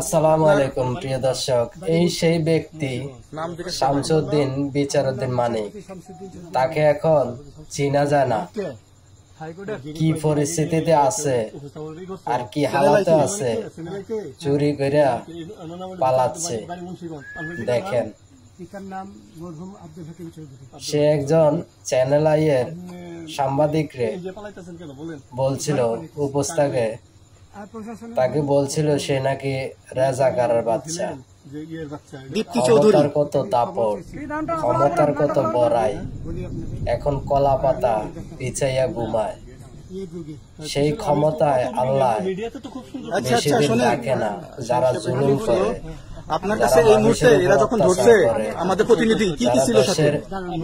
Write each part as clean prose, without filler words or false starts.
আসসালামু আলাইকুম প্রিয় দর্শক, এই সেই ব্যক্তি শামসুদ্দিন বিচারউদ্দিন মানিক। তাকে এখন চিনা যায় না, কি পরিস্থিতিতে আছে আর কি হালাতে আছে, চুরি করে পালাচ্ছে। দেখেন, সে একজন চ্যানেল আইয়ের সাংবাদিক রে বলছিল উপস্থাকে, তাকে বলছিল সে নাকি রাজাকারের বাচ্চা, ক্ষমতার কত দাপট, ক্ষমতার কত বড়াই, এখন কলা পাতা পিছাইয়া ঘুমায়। সেই ক্ষমতায় আল্লাহ বেশি দিন রাখে না। যারা জুলুম করে, আপনার কাছে এই মুহূর্তে এরা যখন ধরছে আমাদের প্রতিনিধি কি কি ছিল সাথে,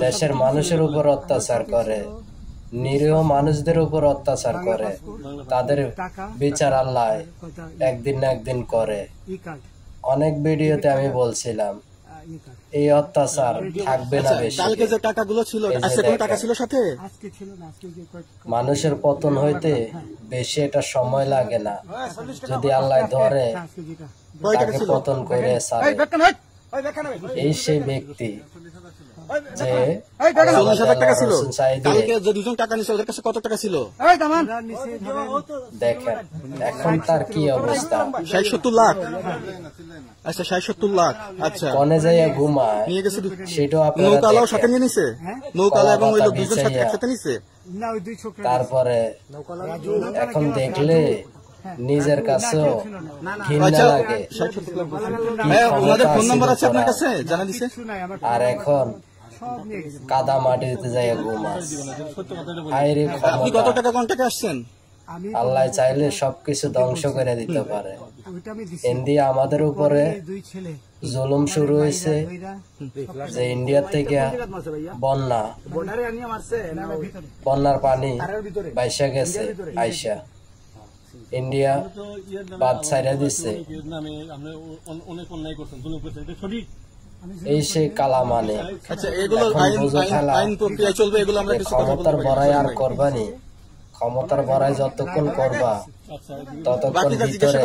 দেশের মানুষের উপর অত্যাচার করে, নিরীহ মানুষদের উপর অত্যাচার করে, তাদের বিচার আল্লাহ একদিন না একদিন করে। অনেক ভিডিওতে আমি বলছিলাম এই অত্যাচার থাকবে না বেশি। মানুষের পতন হইতে বেশি এটা সময় লাগে না, যদি আল্লাহ ধরে তাকে পতন করে ছাড়ে। এই সেই ব্যক্তি যে দেখেন এখন তার কি অবস্থা। 60-70 লাখ। আচ্ছা 60-70 লাখ। আচ্ছা কনে যাইয়া ঘুমায় নিয়ে গেছে, সেটাও আপনারা নৌকালাও সাথে নিয়ে নিছে, নৌকালা এবং ওই লোক দুজন একসাথে নিছে। তারপরে এখন দেখলে নিজের কাছেও ঘৃণা লাগে। ফোন নাম্বার আছে আপনার কাছে, জানা দিছে। আর এখন কাদা মাটিতে যাইয়া ঘুমাস। আপনি কত টাকা কন্টাক্টে আসছেন? আল্লাহ চাইলে সবকিছু ধ্বংস করে দিতে পারে। ইন্ডিয়া আমাদের উপরে জুলুম শুরু হয়েছে, যে ইন্ডিয়া থেকে বন্যার পানি বাইসা গেছে, আইসা ইন্ডিয়া বাদ ছাইরা দিচ্ছে। এই সে কালা মানে ক্ষমতার বড়াই আর করবানি, ক্ষমতার বড়াই যতক্ষণ করবা ততক্ষণ ভিতরে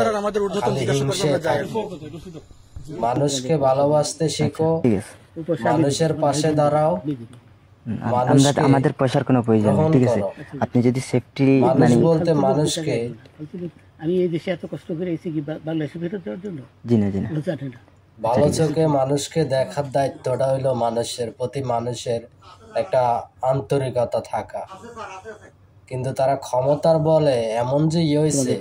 খালি হিংসে থাকবে। মানুষকে ভালোবাসতে শিখো, মানুষের পাশে দাঁড়াও, আমাদের পয়সার কোনো প্রয়োজন নেই, ঠিক আছে? আপনি যদি সেফটি মানুষ বলতে মানুষকে, আমি এই দেশে এত কষ্ট করে এসেছি কি বাংলাদেশে ফেরত দেওয়ার জন্য? জি না, জি না। ভালো চোখে মানুষকে দেখার দায়িত্বটা হইলো মানুষের প্রতি, মানুষের একটা আন্তরিকতা থাকা। কিন্তু তারা ক্ষমতার বলে এমন যে হয়েছে